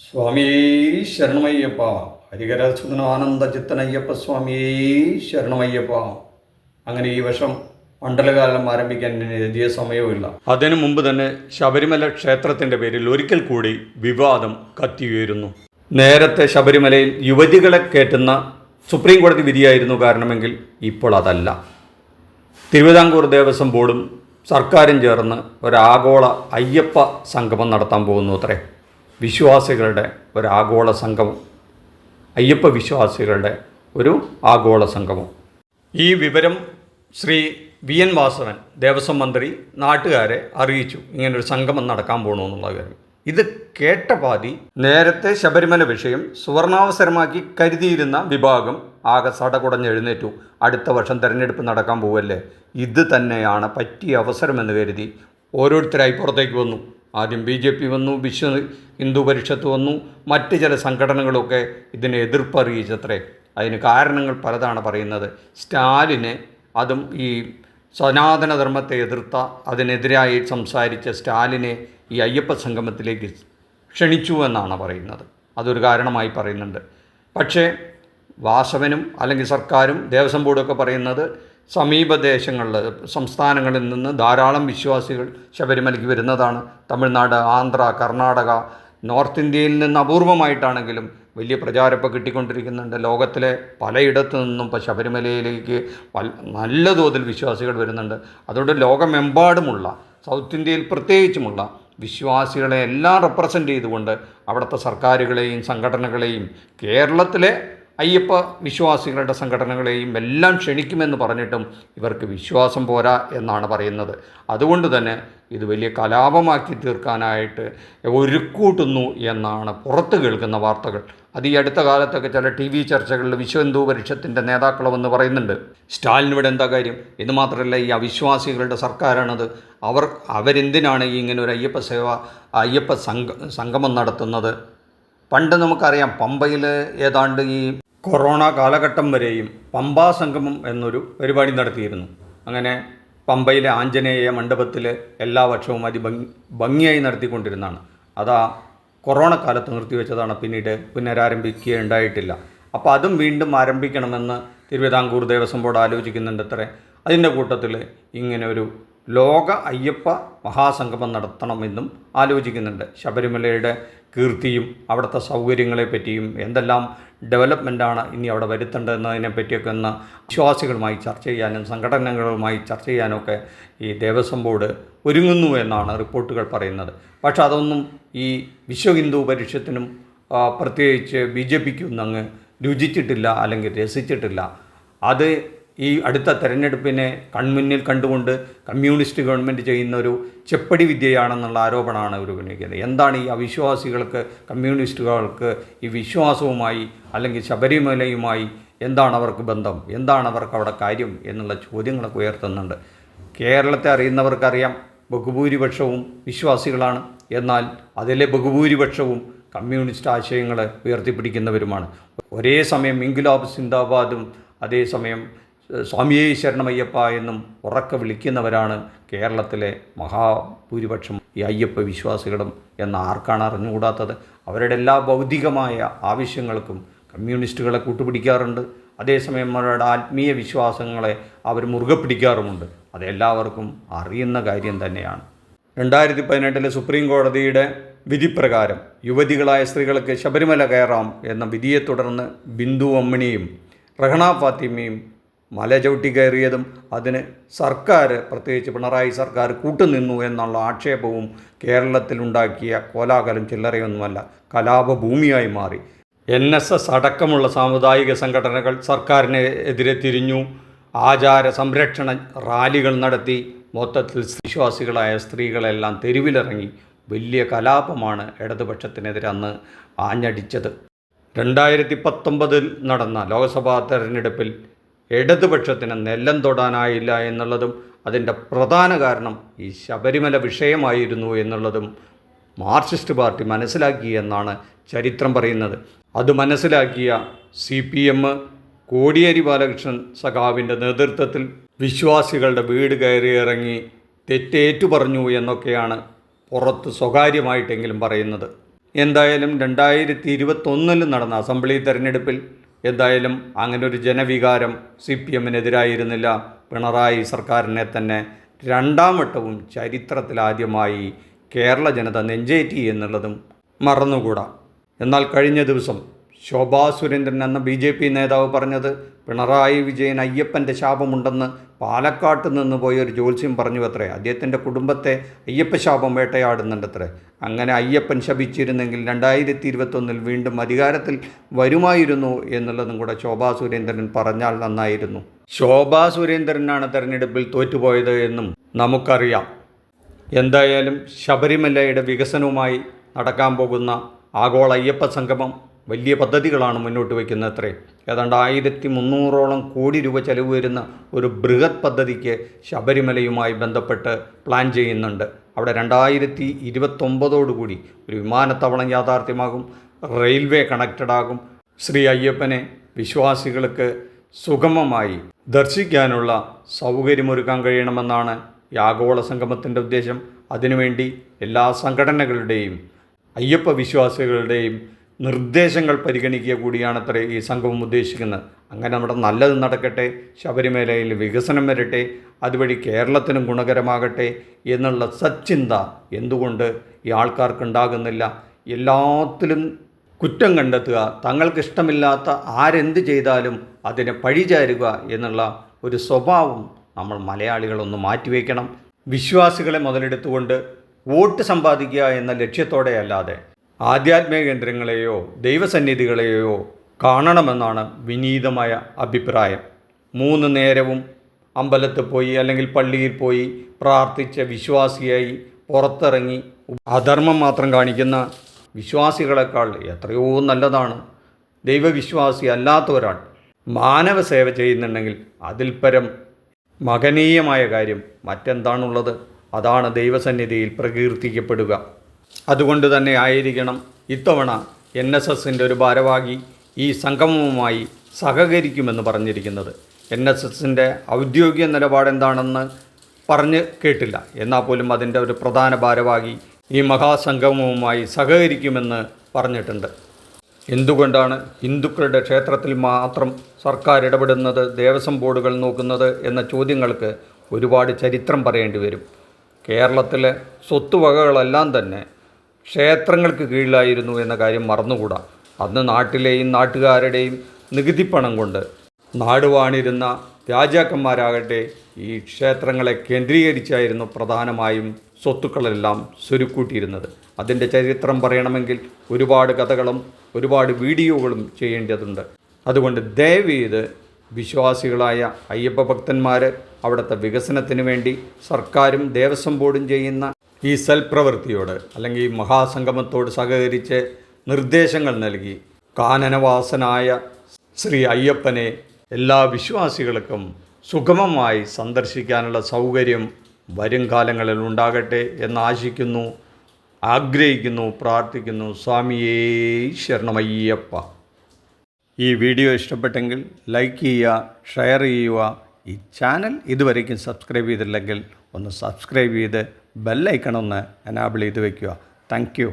സ്വാമിയേ ശരണമയ്യപ്പ. ഹരിഹരസുതനാനന്ദ ചിത്തനയ്യപ്പ സ്വാമിയേ ശരണമയ്യപ്പ. അങ്ങനെ ഈ വർഷം മണ്ഡലകാലം ആരംഭിക്കാൻ എഴുതിയ സമയവുമില്ല. അതിനു മുമ്പ് തന്നെ ശബരിമല ക്ഷേത്രത്തിൻ്റെ പേരിൽ ഒരിക്കൽ കൂടി വിവാദം കത്തിയുയരുന്നു. നേരത്തെ ശബരിമലയിൽ യുവതികളെ കയറ്റുന്ന സുപ്രീം കോടതി വിധിയായിരുന്നു കാരണമെങ്കിൽ ഇപ്പോൾ അതല്ല. തിരുവിതാംകൂർ ദേവസ്വം ബോർഡും സർക്കാരും ചേർന്ന് ഒരാഗോള അയ്യപ്പ സംഗമം നടത്താൻ പോകുന്നു അത്രേ. വിശ്വാസികളുടെ ഒരാഗോള സംഗമം, അയ്യപ്പ വിശ്വാസികളുടെ ഒരു ആഗോള സംഗമം. ഈ വിവരം ശ്രീ വി എൻ വാസവൻ ദേവസ്വം മന്ത്രി നാട്ടുകാരെ അറിയിച്ചു, ഇങ്ങനൊരു സംഗമം നടക്കാൻ പോകണമെന്നുള്ള കാര്യം. ഇത് കേട്ട പാതി നേരത്തെ ശബരിമല വിഷയം സുവർണാവസരമാക്കി കരുതിയിരുന്ന വിഭാഗം ആകെ സടകുടഞ്ഞെഴുന്നേറ്റു. അടുത്ത വർഷം തെരഞ്ഞെടുപ്പ് നടക്കാൻ പോവല്ലേ, ഇത് തന്നെയാണ് പറ്റിയ അവസരമെന്ന് കരുതി ഓരോരുത്തരായി പുറത്തേക്ക് വന്നു. ആദ്യം BJP വന്നു, വിശ്വ ഹിന്ദു പരിഷത്ത് വന്നു, മറ്റ് ചില സംഘടനകളൊക്കെ ഇതിനെ എതിർപ്പറിയിച്ചത്രേ. അതിന് കാരണങ്ങൾ പലതാണ് പറയുന്നത്. സ്റ്റാലിനെ, അതും ഈ സനാതനധർമ്മത്തെ എതിർത്ത, അതിനെതിരായി സംസാരിച്ച സ്റ്റാലിനെ ഈ അയ്യപ്പ സംഗമത്തിലേക്ക് ക്ഷണിച്ചു എന്നാണ് പറയുന്നത്. അതൊരു കാരണമായി പറയുന്നുണ്ട്. പക്ഷേ വാസവനും അല്ലെങ്കിൽ സർക്കാരും ദേവസ്വം ബോർഡൊക്കെ പറയുന്നത് സമീപ ദേശങ്ങളിൽ, സംസ്ഥാനങ്ങളിൽ നിന്ന് ധാരാളം വിശ്വാസികൾ ശബരിമലയ്ക്ക് വരുന്നതാണ്. തമിഴ്നാട്, ആന്ധ്ര, കർണാടക, നോർത്ത് ഇന്ത്യയിൽ നിന്ന് അപൂർവമായിട്ടാണെങ്കിലും വലിയ പ്രചാരമൊക്കെ കിട്ടിക്കൊണ്ടിരിക്കുന്നുണ്ട്. ലോകത്തിലെ പലയിടത്തു നിന്നും ഇപ്പോൾ ശബരിമലയിലേക്ക് നല്ല തോതിൽ വിശ്വാസികൾ വരുന്നുണ്ട്. അതുകൊണ്ട് ലോകമെമ്പാടുമുള്ള, സൗത്ത് ഇന്ത്യയിൽ പ്രത്യേകിച്ചുമുള്ള വിശ്വാസികളെ എല്ലാം റെപ്രസെൻ്റ് ചെയ്തുകൊണ്ട് അവിടുത്തെ സർക്കാരുകളെയും സംഘടനകളെയും കേരളത്തിലെ അയ്യപ്പ വിശ്വാസികളുടെ സംഘടനകളെയും എല്ലാം ക്ഷണിക്കുമെന്ന് പറഞ്ഞിട്ടും ഇവർക്ക് വിശ്വാസം പോരാ എന്നാണ് പറയുന്നത്. അതുകൊണ്ട് തന്നെ ഇത് വലിയ കലാപമാക്കി തീർക്കാനായിട്ട് ഒരുക്കൂട്ടുന്നു എന്നാണ് പുറത്ത് കേൾക്കുന്ന വാർത്തകൾ. അത് ഈ അടുത്ത കാലത്തൊക്കെ ചില TV ചർച്ചകളിൽ വിശ്വ ഹിന്ദു പരിഷത്തിൻ്റെ നേതാക്കളെന്ന് പറയുന്നുണ്ട്. സ്റ്റാലിനിവിടെ എന്താ കാര്യം? ഇത് മാത്രമല്ല, ഈ അവിശ്വാസികളുടെ സർക്കാരാണത്. അവരെന്തിനാണ് ഈ ഇങ്ങനെ ഒരു അയ്യപ്പ സംഗമം നടത്തുന്നത്? പണ്ട് നമുക്കറിയാം, പമ്പയിൽ ഏതാണ്ട് ഈ കൊറോണ കാലഘട്ടം വരെയും പമ്പാ സംഗമം എന്നൊരു പരിപാടി നടത്തിയിരുന്നു. അങ്ങനെ പമ്പയിലെ ആഞ്ജനേയ മണ്ഡപത്തിൽ എല്ലാ വർഷവും ഭംഗിയായി നടത്തിക്കൊണ്ടിരുന്നതാണ്. അതാ കൊറോണ കാലത്ത് നിർത്തിവെച്ചതാണ്, പിന്നീട് പുനരാരംഭിക്കുകയുണ്ടായിട്ടില്ല. അപ്പോൾ അതും വീണ്ടും ആരംഭിക്കണമെന്ന് തിരുവിതാംകൂർ ദേവസ്വം ബോർഡ് ആലോചിക്കുന്നുണ്ട് അത്രേ. അതിൻ്റെ കൂട്ടത്തിൽ ഇങ്ങനെ ഒരു ലോക അയ്യപ്പ മഹാസംഗമം നടത്തണമെന്നും ആലോചിക്കുന്നുണ്ട്. ശബരിമലയുടെ കീർത്തിയും അവിടുത്തെ സൗകര്യങ്ങളെ പറ്റിയും എന്തെല്ലാം ഡെവലപ്മെൻറ്റാണ് ഇനി അവിടെ വരുത്തേണ്ടതെന്നതിനെ പറ്റിയൊക്കെ ഒന്ന് വിശ്വാസികളുമായി ചർച്ച ചെയ്യാനും സംഘടനകളുമായി ചർച്ച ചെയ്യാനൊക്കെ ഈ ദേവസ്വം ബോർഡ് ഒരുങ്ങുന്നു എന്നാണ് റിപ്പോർട്ടുകൾ പറയുന്നത്. പക്ഷെ അതൊന്നും ഈ വിശ്വ ഹിന്ദു പരിഷത്തിനും പ്രത്യേകിച്ച് BJPക്കും അങ്ങ് രുചിച്ചിട്ടില്ല, അല്ലെങ്കിൽ രസിച്ചിട്ടില്ല. അത് ഈ അടുത്ത തെരഞ്ഞെടുപ്പിനെ കൺമുന്നിൽ കണ്ടുകൊണ്ട് കമ്മ്യൂണിസ്റ്റ് ഗവൺമെൻറ് ചെയ്യുന്നൊരു ചെപ്പടി വിദ്യയാണെന്നുള്ള ആരോപണമാണ് അവർ ഉന്നയിക്കുന്നത്. എന്താണ് ഈ അവിശ്വാസികൾക്ക്, കമ്മ്യൂണിസ്റ്റുകൾക്ക് ഈ വിശ്വാസവുമായി അല്ലെങ്കിൽ ശബരിമലയുമായി എന്താണ് അവർക്ക് ബന്ധം, എന്താണ് അവർക്ക് അവിടെ കാര്യം എന്നുള്ള ചോദ്യങ്ങളൊക്കെ ഉയർത്തുന്നുണ്ട്. കേരളത്തെ അറിയുന്നവർക്കറിയാം, ബഹുഭൂരിപക്ഷവും വിശ്വാസികളാണ്. എന്നാൽ അതിലെ ബഹുഭൂരിപക്ഷവും കമ്മ്യൂണിസ്റ്റ് ആശയങ്ങൾ ഉയർത്തിപ്പിടിക്കുന്നവരുമാണ്. ഒരേ സമയം ഇൻക്വിലാബ് സിന്ദാബാദും അതേസമയം സ്വാമിയേ ശരണമയ്യപ്പ എന്നും ഉറക്കെ വിളിക്കുന്നവരാണ് കേരളത്തിലെ മഹാഭൂരിപക്ഷം ഈ അയ്യപ്പ വിശ്വാസികളും എന്ന് ആർക്കാണ് അറിഞ്ഞുകൂടാത്തത്? അവരുടെ എല്ലാ ഭൗതികമായ ആവശ്യങ്ങൾക്കും കമ്മ്യൂണിസ്റ്റുകളെ കൂട്ടുപിടിക്കാറുണ്ട്. അതേസമയം അവരുടെ ആത്മീയ വിശ്വാസങ്ങളെ അവർ മുറുകെ പിടിക്കാറുമുണ്ട്. അതെല്ലാവർക്കും അറിയുന്ന കാര്യം തന്നെയാണ്. 2018 സുപ്രീം കോടതിയുടെ വിധിപ്രകാരം യുവതികളായ സ്ത്രീകൾക്ക് ശബരിമല കയറാം എന്ന വിധിയെ തുടർന്ന് ബിന്ദു അമ്മിണിയും റഹ്ന ഫാത്തിമയും മല ചവിട്ടി കയറിയതും അതിന് സർക്കാർ, പ്രത്യേകിച്ച് പിണറായി സർക്കാർ കൂട്ടുനിന്നു എന്നുള്ള ആക്ഷേപവും കേരളത്തിലുണ്ടാക്കിയ കോലാഹലം ചില്ലറയൊന്നുമല്ല, കലാപഭൂമിയായി മാറി. NSS അടക്കമുള്ള സാമുദായിക സംഘടനകൾ സർക്കാരിന് എതിരെ തിരിഞ്ഞു. ആചാര സംരക്ഷണ റാലികൾ നടത്തി. മൊത്തത്തിൽ വിശ്വാസികളായ സ്ത്രീകളെല്ലാം തെരുവിലിറങ്ങി. വലിയ കലാപമാണ് ഇടതുപക്ഷത്തിനെതിരെ അന്ന് ആഞ്ഞടിച്ചത്. 2019 നടന്ന ലോക്സഭാ തെരഞ്ഞെടുപ്പിൽ ഇടതുപക്ഷത്തിന് നെല്ലം തൊടാനായില്ല എന്നുള്ളതും അതിൻ്റെ പ്രധാന കാരണം ഈ ശബരിമല വിഷയമായിരുന്നു എന്നുള്ളതും മാർക്സിസ്റ്റ് പാർട്ടി മനസ്സിലാക്കി എന്നാണ് ചരിത്രം പറയുന്നത്. അത് മനസ്സിലാക്കിയ CPM കോടിയേരി ബാലകൃഷ്ണൻ സഖാവിൻ്റെ നേതൃത്വത്തിൽ വിശ്വാസികളുടെ വീട് കയറിയിറങ്ങി തെറ്റേറ്റു പറഞ്ഞു എന്നൊക്കെയാണ് പുറത്ത് സ്വകാര്യമായിട്ടെങ്കിലും പറയുന്നത്. എന്തായാലും 2021 നടന്ന അസംബ്ലി തെരഞ്ഞെടുപ്പിൽ എന്തായാലും അങ്ങനെ ഒരു ജനവികാരം CPM-നെതിരായിരുന്നില്ല. പിണറായി സർക്കാരിനെ തന്നെ രണ്ടാം വട്ടവും ചരിത്രത്തിലാദ്യമായി കേരള ജനത നെഞ്ചേറ്റി എന്നുള്ളതും മറന്നുകൂടാ. എന്നാൽ കഴിഞ്ഞ ദിവസം ശോഭാ സുരേന്ദ്രൻ എന്ന BJP നേതാവ് പറഞ്ഞത് പിണറായി വിജയൻ അയ്യപ്പൻ്റെ ശാപമുണ്ടെന്ന് പാലക്കാട്ട് നിന്ന് പോയൊരു ജ്യോത്സ്യം പറഞ്ഞു അത്രേ. അദ്ദേഹത്തിൻ്റെ കുടുംബത്തെ അയ്യപ്പശാപം വേട്ടയാടുന്നുണ്ടത്രേ. അങ്ങനെ അയ്യപ്പൻ ശപിച്ചിരുന്നെങ്കിൽ 2021 വീണ്ടും അധികാരത്തിൽ വരുമായിരുന്നു എന്നുള്ളതും കൂടെ ശോഭാ സുരേന്ദ്രൻ പറഞ്ഞാൽ നന്നായിരുന്നു. ശോഭാ സുരേന്ദ്രനാണ് തെരഞ്ഞെടുപ്പിൽ തോറ്റുപോയത് എന്നും നമുക്കറിയാം. എന്തായാലും ശബരിമലയുടെ വികസനവുമായി നടക്കാൻ പോകുന്ന ആഗോള അയ്യപ്പ സംഗമം വലിയ പദ്ധതികളാണ് മുന്നോട്ട് വയ്ക്കുന്നത് അത്രേ. ഏതാണ്ട് 1300 കോടി രൂപ ചെലവ് വരുന്ന ഒരു ബൃഹത് പദ്ധതിക്ക് ശബരിമലയുമായി ബന്ധപ്പെട്ട് പ്ലാൻ ചെയ്യുന്നുണ്ട്. അവിടെ 2029 ഒരു വിമാനത്താവളം യാഥാർത്ഥ്യമാകും, റെയിൽവേ കണക്റ്റഡ് ആകും. ശ്രീ അയ്യപ്പനെ വിശ്വാസികൾക്ക് സുഗമമായി ദർശിക്കാനുള്ള സൗകര്യമൊരുക്കാൻ കഴിയണമെന്നാണ് ഈ ആഗോള സംഗമത്തിൻ്റെ ഉദ്ദേശം. അതിനുവേണ്ടി എല്ലാ സംഘടനകളുടെയും അയ്യപ്പ വിശ്വാസികളുടെയും നിർദ്ദേശങ്ങൾ പരിഗണിക്കുക കൂടിയാണത്രേ ഈ സംഘം ഉദ്ദേശിക്കുന്നത്. അങ്ങനെ നമ്മുടെ നല്ലത് നടക്കട്ടെ, ശബരിമലയിൽ വികസനം വരട്ടെ, അതുവഴി കേരളത്തിനും ഗുണകരമാകട്ടെ എന്നുള്ള സച്ചിന്ത എന്തുകൊണ്ട് ഈ ആൾക്കാർക്കുണ്ടാകുന്നില്ല? എല്ലാത്തിലും കുറ്റം കണ്ടെത്തുക, തങ്ങൾക്കിഷ്ടമില്ലാത്ത ആരെന്ത് ചെയ്താലും അതിനെ പഴിചാരുക എന്നുള്ള ഒരു സ്വഭാവം നമ്മൾ മലയാളികളൊന്ന് മാറ്റിവെക്കണം. വിശ്വാസികളെ മുതലെടുത്തുകൊണ്ട് വോട്ട് സമ്പാദിക്കുക എന്ന ലക്ഷ്യത്തോടെ അല്ലാതെ ആധ്യാത്മിക കേന്ദ്രങ്ങളെയോ ദൈവസന്നിധികളെയോ കാണണമെന്നാണ് വിനീതമായ അഭിപ്രായം. 3 നേരവും അമ്പലത്തിൽ പോയി അല്ലെങ്കിൽ പള്ളിയിൽ പോയി പ്രാർത്ഥിച്ച വിശ്വാസിയായി പുറത്തിറങ്ങി അധർമ്മം മാത്രം കാണിക്കുന്ന വിശ്വാസികളെക്കാൾ എത്രയോ നല്ലതാണ് ദൈവവിശ്വാസി അല്ലാത്ത ഒരാൾ മാനവ സേവ ചെയ്യുന്നുണ്ടെങ്കിൽ അതിൽ പരം മഹനീയമായ കാര്യം മറ്റെന്താണുള്ളത്? അതാണ് ദൈവസന്നിധിയിൽ പ്രകീർത്തിക്കപ്പെടുക. അതുകൊണ്ട് തന്നെ ആയിരിക്കണം ഇത്തവണ NSSൻ്റെ ഒരു ഭാരവാഹി ഈ സംഗമവുമായി സഹകരിക്കുമെന്ന് പറഞ്ഞിരിക്കുന്നത്. NSSൻ്റെ ഔദ്യോഗിക നിലപാടെന്താണെന്ന് പറഞ്ഞ് കേട്ടില്ല. എന്നാൽ പോലും അതിൻ്റെ ഒരു പ്രധാന ഭാരവാഹി ഈ മഹാസംഗമവുമായി സഹകരിക്കുമെന്ന് പറഞ്ഞിട്ടുണ്ട്. എന്തുകൊണ്ടാണ് ഹിന്ദുക്കളുടെ ക്ഷേത്രത്തിൽ മാത്രം സർക്കാർ ഇടപെടുന്നത്, ദേവസ്വം ബോർഡുകൾ നോക്കുന്നത് എന്ന ചോദ്യങ്ങൾക്ക് ഒരുപാട് ചരിത്രം പറയേണ്ടി വരും. കേരളത്തിലെ സ്വത്തുവകകളെല്ലാം തന്നെ ക്ഷേത്രങ്ങൾക്ക് കീഴിലായിരുന്നു എന്ന കാര്യം മറന്നുകൂടാ. അന്ന് നാട്ടിലെയും നാട്ടുകാരുടെയും നികുതിപ്പണം കൊണ്ട് നാടുവാണിരുന്ന രാജാക്കന്മാരാകട്ടെ ഈ ക്ഷേത്രങ്ങളെ കേന്ദ്രീകരിച്ചായിരുന്നു പ്രധാനമായും സ്വത്തുക്കളെല്ലാം സ്വരുക്കൂട്ടിയിരുന്നത്. അതിൻ്റെ ചരിത്രം പറയണമെങ്കിൽ ഒരുപാട് കഥകളും ഒരുപാട് വീഡിയോകളും ചെയ്യേണ്ടതുണ്ട്. അതുകൊണ്ട് ദയവേത് വിശ്വാസികളായ അയ്യപ്പ ഭക്തന്മാർ അവിടുത്തെ വികസനത്തിന് വേണ്ടി സർക്കാരും ദേവസ്വം ബോർഡും ചെയ്യുന്ന ഈ സൽപ്രവൃത്തിയോട് അല്ലെങ്കിൽ ഈ മഹാസംഗമത്തോട് സഹകരിച്ച് നിർദ്ദേശങ്ങൾ നൽകി കാനനവാസനായ ശ്രീ അയ്യപ്പനെ എല്ലാ വിശ്വാസികൾക്കും സുഗമമായി സന്ദർശിക്കാനുള്ള സൗകര്യം വരും കാലങ്ങളിൽ ഉണ്ടാകട്ടെ എന്ന് ആശിക്കുന്നു, ആഗ്രഹിക്കുന്നു, പ്രാർത്ഥിക്കുന്നു. സ്വാമിയേ ശരണമയ്യപ്പ. ഈ വീഡിയോ ഇഷ്ടപ്പെട്ടെങ്കിൽ ലൈക്ക് ചെയ്യുക, ഷെയർ ചെയ്യുക. ഈ ചാനൽ ഇതുവരേക്കും സബ്സ്ക്രൈബ് ചെയ്തില്ലെങ്കിൽ ഒന്ന് സബ്സ്ക്രൈബ് ചെയ്ത് ബെല്ലൈക്കൺ ഒന്ന് എനാബിൾ ചെയ്ത് വയ്ക്കുക. Thank you.